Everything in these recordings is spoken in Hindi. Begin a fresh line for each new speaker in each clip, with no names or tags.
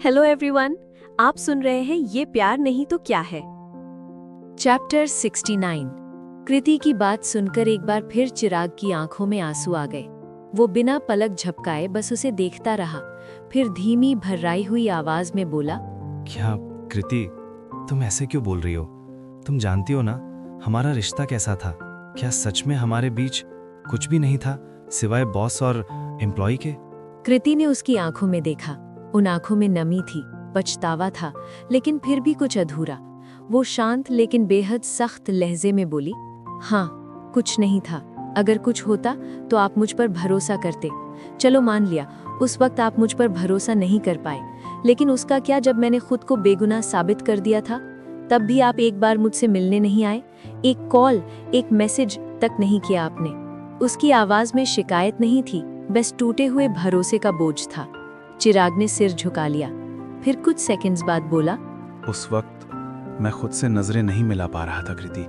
हेलो एवरीवन, आप सुन रहे हैं ये प्यार नहीं तो क्या है।
चैप्टर 69। कृति की बात सुनकर एक बार फिर चिराग की आंखों में आंसू आ गए। वो बिना पलक झपकाए बस उसे देखता रहा, फिर धीमी भर्राई हुई आवाज में बोला,
क्या कृति, तुम ऐसे क्यों बोल रही हो? तुम जानती हो ना हमारा रिश्ता कैसा था। क्या सच में हमारे बीच कुछ भी नहीं था सिवाय बॉस और एम्प्लॉय के?
कृति ने उसकी आंखों में देखा। उन आंखों में नमी थी, पछतावा था, लेकिन फिर भी कुछ अधूरा। वो शांत लेकिन बेहद सख्त लहजे में बोली, हाँ, कुछ नहीं था। अगर कुछ होता तो आप मुझ पर भरोसा करते। चलो मान लिया, उस वक्त आप मुझ पर भरोसा नहीं कर पाए, लेकिन उसका क्या जब मैंने खुद को बेगुनाह साबित कर दिया था, तब भी आप एक बार मुझसे मिलने नहीं आए। एक कॉल, एक मैसेज तक नहीं किया आपने। उसकी आवाज में शिकायत नहीं थी, बस टूटे हुए भरोसे का बोझ था। चिराग ने सिर झुका लिया, फिर कुछ सेकंड्स बाद बोला,
उस वक्त मैं खुद से नजरें नहीं मिला पा रहा था कृति।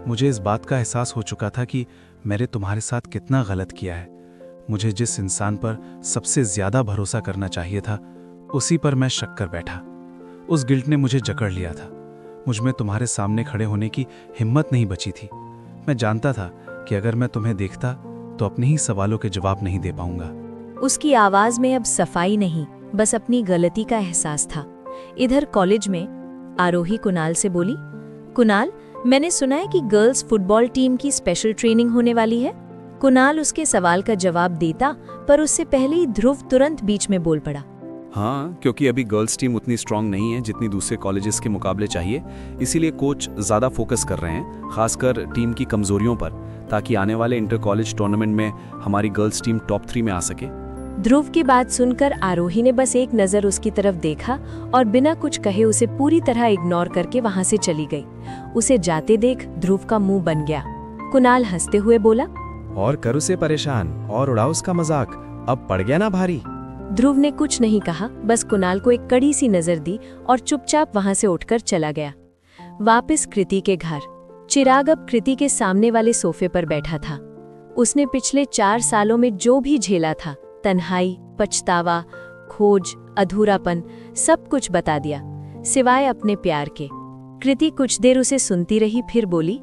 मुझे इस बात का एहसास हो चुका था कि मैंने तुम्हारे साथ कितना गलत किया है। मुझे जिस इंसान पर सबसे ज्यादा भरोसा करना चाहिए था, उसी पर मैं शक कर बैठा। उस गिल्ट ने मुझे जकड़ लिया था। मुझ में तुम्हारे सामने खड़े होने की हिम्मत नहीं बची थी। मैं जानता था कि अगर मैं तुम्हें देखता तो अपने ही सवालों के जवाब नहीं दे पाऊंगा।
उसकी आवाज में अब सफाई नहीं, बस अपनी गलती का एहसास था। इधर कॉलेज में आरोही कुणाल से बोली, कुणाल, मैंने सुना है कि गर्ल्स फुटबॉल टीम की स्पेशल ट्रेनिंग होने वाली है। कुणाल उसके सवाल का जवाब देता, पर उससे पहले ही ध्रुव तुरंत बीच में बोल पड़ा,
हाँ, क्योंकि अभी गर्ल्स टीम उतनी स्ट्रांग नहीं है जितनी दूसरे कॉलेजेस के मुकाबले चाहिए। इसीलिए कोच ज़्यादा फोकस कर रहे हैं, खासकर टीम की कमजोरियों पर, ताकि आने वाले इंटर कॉलेज टूर्नामेंट में हमारी गर्ल्स टीम टॉप 3 में आ सके।
ध्रुव की बात सुनकर आरोही ने बस एक नजर उसकी तरफ देखा और बिना कुछ कहे उसे पूरी तरह इग्नोर करके वहां से चली गई। उसे जाते देख ध्रुव का मुंह बन गया। कुणाल हंसते हुए बोला,
और कर उसे परेशान और उड़ा उसका मजाक, अब पड़ गया ना भारी।
ध्रुव ने कुछ नहीं कहा, बस कुणाल को एक कड़ी सी नजर दी और चुपचाप वहां से उठकर चला गया। वापस कृति के घर। चिराग अब कृति के सामने वाले सोफे पर बैठा था। उसने पिछले 4 सालों में जो भी झेला था, तन्हाई, पछतावा, खोज, अधूरापन, सब कुछ बता दिया, सिवाय अपने प्यार के। कृति कुछ देर उसे सुनती रही, फिर बोली,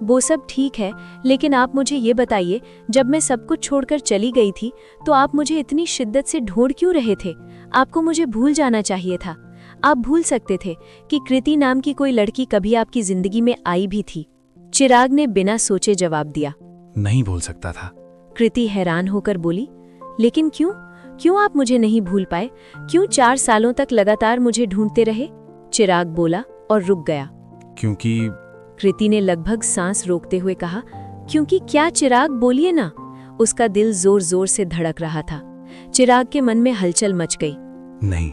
वो सब ठीक है, लेकिन आप मुझे ये बताइए, जब मैं सब कुछ छोड़कर चली गई थी तो आप मुझे इतनी शिद्दत से ढूंढ क्यों रहे थे? आपको मुझे भूल जाना चाहिए था। आप भूल सकते थे कि कृति नाम की कोई लड़की कभी आपकी जिंदगी में आई भी थी। चिराग ने बिना सोचे जवाब दिया,
नहीं भूल सकता था।
कृति हैरान होकर बोली, लेकिन क्यों आप मुझे नहीं भूल पाए? क्यों 4 सालों तक लगातार मुझे ढूंढते रहे? चिराग बोला और रुक गया।
क्योंकि
कृति ने लगभग सांस रोकते हुए कहा, क्योंकि क्या? चिराग बोलिए ना। उसका दिल जोर जोर से धड़क रहा था। चिराग के मन में हलचल मच गई।
नहीं,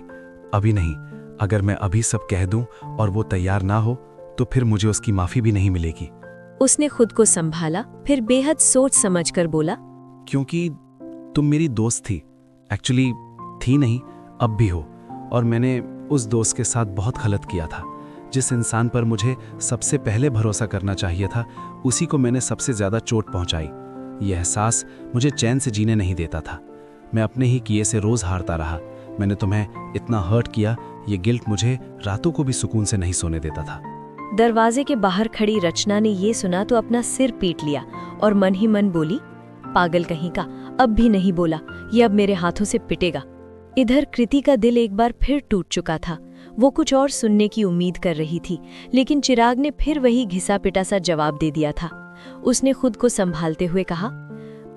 अभी नहीं। अगर मैं अभी सब कह दूं और वो तैयार ना हो तो फिर मुझे उसकी माफी भी नहीं मिलेगी।
उसने खुद को संभाला, फिर बेहद सोच समझकर बोला,
क्योंकि तुम मेरी दोस्त थी। एक्चुअली थी नहीं, अब भी हो। और मैंने उस दोस्त के साथ बहुत गलत किया था। जिस इंसान पर मुझे सबसे पहले भरोसा करना चाहिए था, उसी को मैंने सबसे ज्यादा चोट पहुंचाई। यह एहसास मुझे चैन से जीने नहीं देता था। मैं अपने ही किए से रोज हारता रहा। मैंने तुम्हें इतना हर्ट किया, ये गिल्ट मुझे रातों को भी सुकून से नहीं सोने देता था।
दरवाजे के बाहर खड़ी रचना ने ये सुना तो अपना सिर पीट लिया और मन ही मन बोली, पागल कहीं का, अब भी नहीं बोला, ये अब मेरे हाथों से पिटेगा। इधर कृति का दिल एक बार फिर टूट चुका था। वो कुछ और सुनने की उम्मीद कर रही थी, लेकिन चिराग ने फिर वही घिसा पिटा सा जवाब दे दिया था। उसने खुद को संभालते हुए कहा,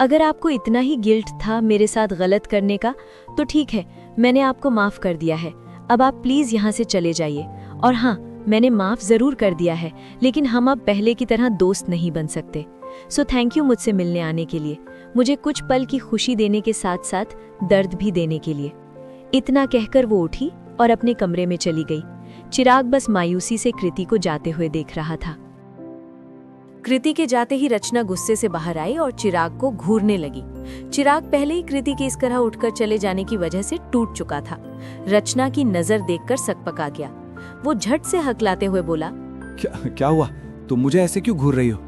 अगर आपको इतना ही गिल्ट था मेरे साथ गलत करने का, तो ठीक है, मैंने आपको माफ कर दिया है। अब आप प्लीज यहाँ से चले जाइए। और हाँ, मैंने माफ जरूर कर दिया है, लेकिन हम अब पहले की तरह दोस्त नहीं बन सकते। सो थैंक यू मुझसे मिलने आने के लिए, मुझे कुछ पल की खुशी देने के साथ साथ दर्द भी देने के लिए। इतना कहकर वो उठी और अपने कमरे में चली गई। चिराग बस मायूसी से कृति को जाते हुए देख रहा था। कृति के जाते ही रचना गुस्से से बाहर आई और चिराग को घूरने लगी। चिराग पहले ही कृति के इस तरह उठकर चले जाने की वजह से टूट चुका था। रचना की नजर देखकर सकपका गया। वो झट से हकलाते हुए बोला,
क्या हुआ? तुम मुझे ऐसे क्यों घूर रही हो?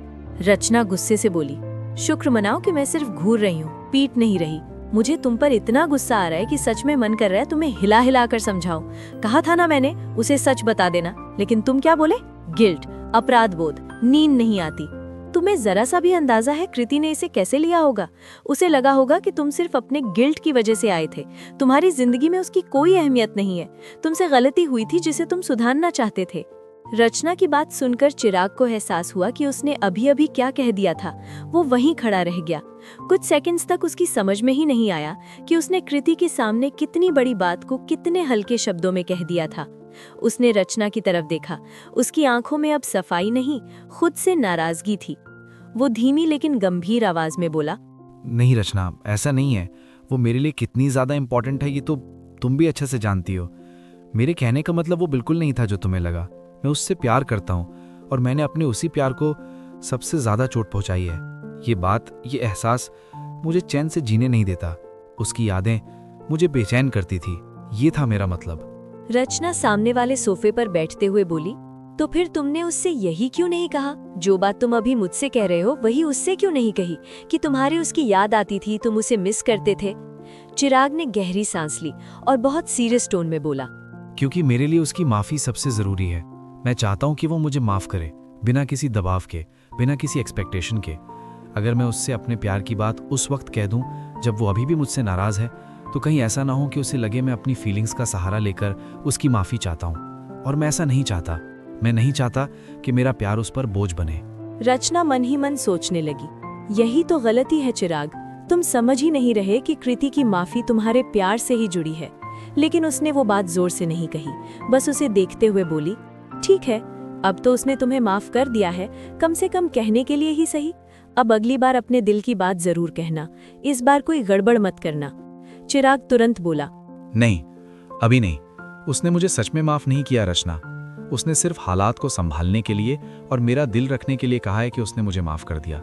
रचना गुस्से से बोली, शुक्र मनाओ कि मैं सिर्फ घूर रही हूँ, पीट नहीं रही।
मुझे तुम पर इतना गुस्सा आ रहा है कि सच में मन कर रहा है तुम्हें हिला हिला कर समझाऊं। कहा था ना मैंने, उसे सच बता देना, लेकिन तुम क्या बोले? गिल्ट, अपराध बोध, नींद नहीं आती। तुम्हें जरा सा भी अंदाजा है कृति ने इसे कैसे लिया होगा? उसे लगा होगा कि तुम सिर्फ अपने गिल्ट की वजह से आए थे, तुम्हारी जिंदगी में उसकी कोई अहमियत नहीं है, तुमसे गलती हुई थी जिसे तुम सुधारना चाहते थे। रचना की बात सुनकर चिराग को एहसास हुआ कि उसने अभी अभी क्या कह दिया था। वो वहीं खड़ा रह गया। कुछ सेकंड्स तक उसकी समझ में ही नहीं आया कि उसने कृति के सामने कितनी बड़ी बात को कितने हल्के शब्दों में कह दिया था। उसने रचना की तरफ देखा। उसकी आंखों में अब सफाई नहीं, खुद से नाराजगी थी। वो धीमी लेकिन गंभीर आवाज में बोला,
नहीं रचना, ऐसा नहीं है। वो मेरे लिए कितनी ज्यादा इंपॉर्टेंट है ये तो तुम भी अच्छे से जानती हो। मेरे कहने का मतलब वो बिल्कुल नहीं था जो तुम्हें लगा। मैं उससे प्यार करता हूँ और मैंने अपने उसी प्यार को सबसे ज्यादा चोट पहुंचाई है। ये बात, ये एहसास मुझे चैन से जीने नहीं देता। उसकी यादें मुझे बेचैन करती थी। ये था मेरा मतलब।
रचना सामने वाले सोफे पर बैठते हुए बोली, तो फिर तुमने उससे यही क्यों नहीं कहा? जो बात तुम अभी मुझसे कह रहे हो वही उससे क्यों नहीं कही कि तुम्हारी उसकी याद आती थी, तुम उसे मिस करते थे? चिराग ने गहरी सांस ली और बहुत सीरियस टोन में बोला,
क्योंकि मेरे लिए उसकी माफी सबसे जरूरी है। मैं चाहता हूँ कि वो मुझे माफ करे, बिना किसी दबाव के, बिना किसी एक्सपेक्टेशन के। अगर मैं उससे अपने प्यार की बात उस वक्त कह दूं जब वो अभी भी मुझसे नाराज है, तो कहीं ऐसा ना हो कि उसे लगे मैं अपनी फीलिंग्स का सहारा लेकर उसकी माफी चाहता हूँ। और मैं ऐसा नहीं चाहता। मैं नहीं चाहता कि मेरा प्यार उस पर बोझ बने।
रचना मन ही मन सोचने लगी, यही तो गलती है चिराग। तुम समझ ही नहीं रहे कि कृति की माफी तुम्हारे प्यार से ही जुड़ी है। लेकिन उसने वो बात जोर से नहीं कही, बस उसे देखते हुए बोली, ठीक है, अब तो उसने तुम्हें माफ कर दिया है, कम से कम कहने के लिए ही सही। अब अगली बार अपने दिल की बात जरूर कहना, इस बार कोई गड़बड़ मत करना। चिराग तुरंत बोला,
नहीं, अभी नहीं। उसने मुझे सच में माफ नहीं किया रचना। उसने सिर्फ हालात को संभालने के लिए और मेरा दिल रखने के लिए कहा है कि उसने मुझे माफ कर दिया।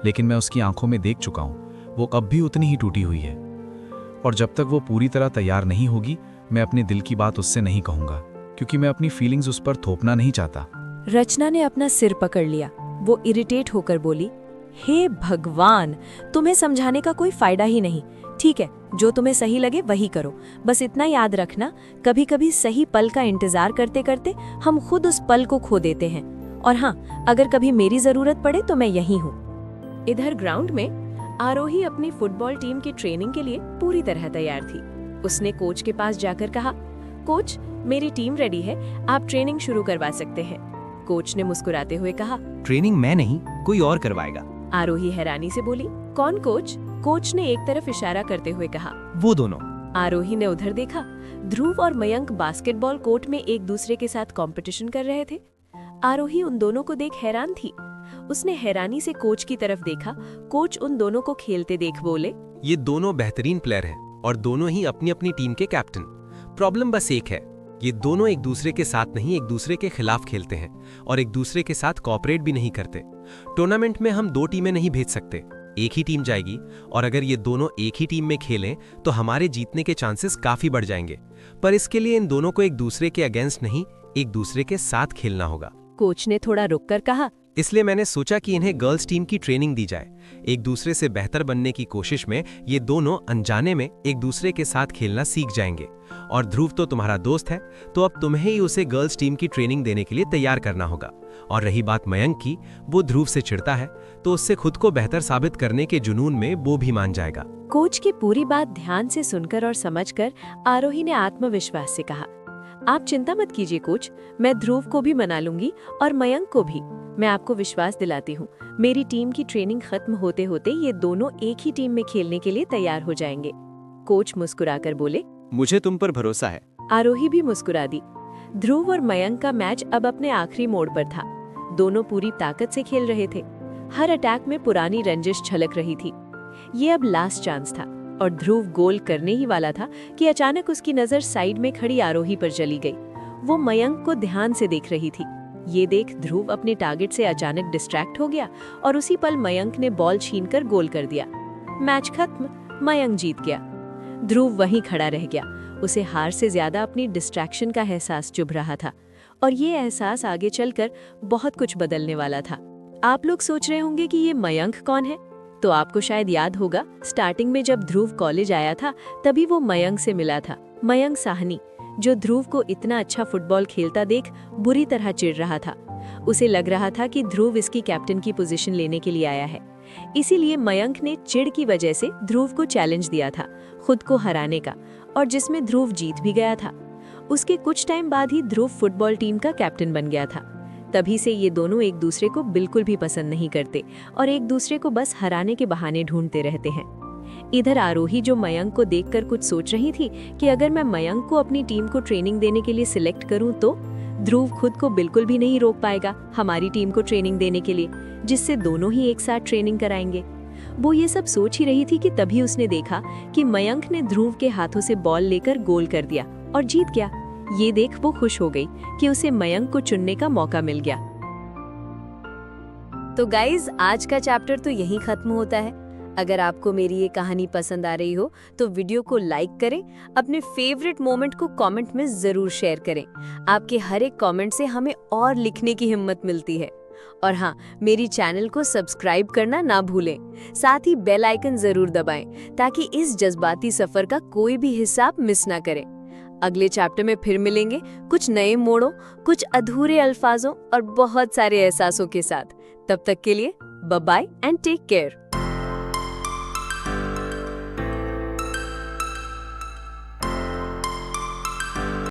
लेकिन मैं उसकी आंखों में देख चुका हूँ, वो अब भी उतनी ही टूटी हुई है। और जब तक वो पूरी तरह तैयार नहीं होगी, मैं अपने दिल की बात उससे नहीं कहूँगा, क्योंकि मैं अपनी फीलिंग्स उस पर थोपना नहीं चाहता।
रचना ने अपना सिर पकड़ लिया। वो इरिटेट होकर बोली, हे भगवान, तुम्हें समझाने का कोई फायदा ही नहीं। ठीक है, जो तुम्हें सही लगे वही करो। बस इतना याद रखना, कभी कभी सही पल का इंतजार करते करते हम खुद उस पल को खो देते हैं। और हाँ, अगर कभी मेरी जरूरत पड़े तो मैं यहीं हूँ। इधर ग्राउंड में आरोही अपनी फुटबॉल टीम की ट्रेनिंग के लिए पूरी तरह तैयार थी। उसने कोच के पास जाकर कहा, कोच, मेरी टीम रेडी है, आप ट्रेनिंग शुरू करवा सकते हैं। कोच ने मुस्कुराते हुए कहा,
ट्रेनिंग मैं नहीं, कोई और करवाएगा।
आरोही हैरानी से बोली, कौन कोच? कोच ने एक तरफ इशारा करते हुए कहा,
वो दोनों।
आरोही ने उधर देखा। ध्रुव और मयंक बास्केटबॉल कोर्ट में एक दूसरे के साथ कंपटीशन कर रहे थे। आरोही उन दोनों को देख हैरान थी। उसने हैरानी से कोच की तरफ देखा। कोच उन दोनों को खेलते देख बोले,
ये दोनों बेहतरीन प्लेयर हैं और दोनों ही अपनी अपनी टीम के कैप्टन। प्रॉब्लम बस एक है, ये दोनों एक दूसरे के साथ नहीं, एक दूसरे के खिलाफ खेलते हैं और एक दूसरे के साथ कोऑपरेट भी नहीं करते। टूर्नामेंट में हम 2 टीमें नहीं भेज सकते, एक ही टीम जाएगी। और अगर ये दोनों एक ही टीम में खेलें तो हमारे जीतने के चांसेस काफी बढ़ जाएंगे। पर इसके लिए इन दोनों को एक दूसरे के अगेंस्ट नहीं, एक दूसरे के साथ खेलना होगा।
कोच ने थोड़ा रुककर कहा,
इसलिए मैंने सोचा कि इन्हें गर्ल्स टीम की ट्रेनिंग दी जाए। एक दूसरे से बेहतर बनने की कोशिश में ये दोनों अनजाने में एक दूसरे के साथ खेलना सीख जाएंगे। और ध्रुव तो तुम्हारा दोस्त है, तो अब तुम्हें ही उसे गर्ल्स टीम की ट्रेनिंग देने के लिए तैयार करना होगा। और रही बात मयंक की, वो ध्रुव से चिढ़ता है, तो उससे खुद को बेहतर साबित करने के जुनून में वो भी मान जाएगा।
कोच की पूरी बात ध्यान से सुनकर और समझकर आरोही ने आत्मविश्वास से कहा, आप चिंता मत कीजिए कोच, मैं ध्रुव को भी मना लूंगी और मयंक को भी। मैं आपको विश्वास दिलाती हूँ, मेरी टीम की ट्रेनिंग खत्म होते होते ये दोनों एक ही टीम में खेलने के लिए तैयार हो जाएंगे। कोच मुस्कुराकर बोले,
मुझे तुम पर भरोसा है।
आरोही भी मुस्कुरा दी। ध्रुव और मयंक का मैच अब अपने आखिरी मोड़ पर था। दोनों पूरी ताकत से खेल रहे थे। हर अटैक में पुरानी रंजिश छलक रही थी। ये अब लास्ट चांस था और ध्रुव गोल करने ही वाला था कि अचानक उसकी नजर साइड में खड़ी आरोही पर चली गई। वो मयंक को ध्यान से देख रही थी। ये देख ध्रुव अपने टारगेट से अचानक डिस्ट्रैक्ट हो गया और उसी पल मयंक ने बॉल छीनकर गोल कर दिया। मैच खत्म, मयंक जीत गया। ध्रुव वहीं खड़ा रह गया। उसे हार से ज्यादा अपनी डिस्ट्रैक्शन का एहसास चुभ रहा था और ये एहसास आगे चलकर बहुत कुछ बदलने वाला था। आप लोग सोच रहे होंगे कि ये मयंक कौन है? तो आपको शायद याद होगा, स्टार्टिंग में जब ध्रुव कॉलेज आया था तभी वो मयंक से मिला था। मयंक साहनी, जो ध्रुव को इतना अच्छा फुटबॉल खेलता देख बुरी तरह चिढ़ रहा था। उसे लग रहा था कि ध्रुव इसकी कैप्टन की पोजीशन लेने के लिए आया है। इसीलिए मयंक ने चिढ़ की वजह से ध्रुव को चैलेंज दिया था खुद को हराने का, और जिसमें ध्रुव जीत भी गया था। उसके कुछ टाइम बाद ही ध्रुव फुटबॉल टीम का कैप्टन बन गया था। तभी से ये दोनों एक दूसरे को बिल्कुल भी पसंद नहीं करते और एक दूसरे को बस हराने के बहाने ढूंढते रहते हैं। इधर आरोही, जो मयंक को देखकर कुछ सोच रही थी कि अगर मैं मयंक को अपनी टीम को ट्रेनिंग देने के लिए सिलेक्ट करूं तो ध्रुव खुद को बिल्कुल भी नहीं रोक पाएगा हमारी टीम को ट्रेनिंग देने के लिए, जिससे दोनों ही एक साथ ट्रेनिंग कराएंगे। वो ये सब सोच ही रही थी कि तभी उसने देखा कि मयंक ने ध्रुव के हाथों से बॉल लेकर गोल कर दिया और जीत गया। ये देख वो खुश हो गई कि उसे मयंक को चुनने का मौका मिल गया।
तो गाइज, आज का चैप्टर तो यहीं खत्म होता है। अगर आपको मेरी ये कहानी पसंद आ रही हो तो वीडियो को लाइक करें, अपने फेवरेट मोमेंट को कमेंट में जरूर शेयर करें। आपके हर एक कमेंट से हमें और लिखने की हिम्मत मिलती है। और हाँ, मेरी चैनल को सब्सक्राइब करना ना भूलें, साथ ही बेल आइकन जरूर दबाएं ताकि इस जज्बाती सफर का कोई भी हिस्सा आप मिस ना करें। अगले चैप्टर में फिर मिलेंगे कुछ नए मोड़ों, कुछ अधूरे अल्फाजों और बहुत सारे एहसासों के साथ। तब तक के लिए bye bye and take care.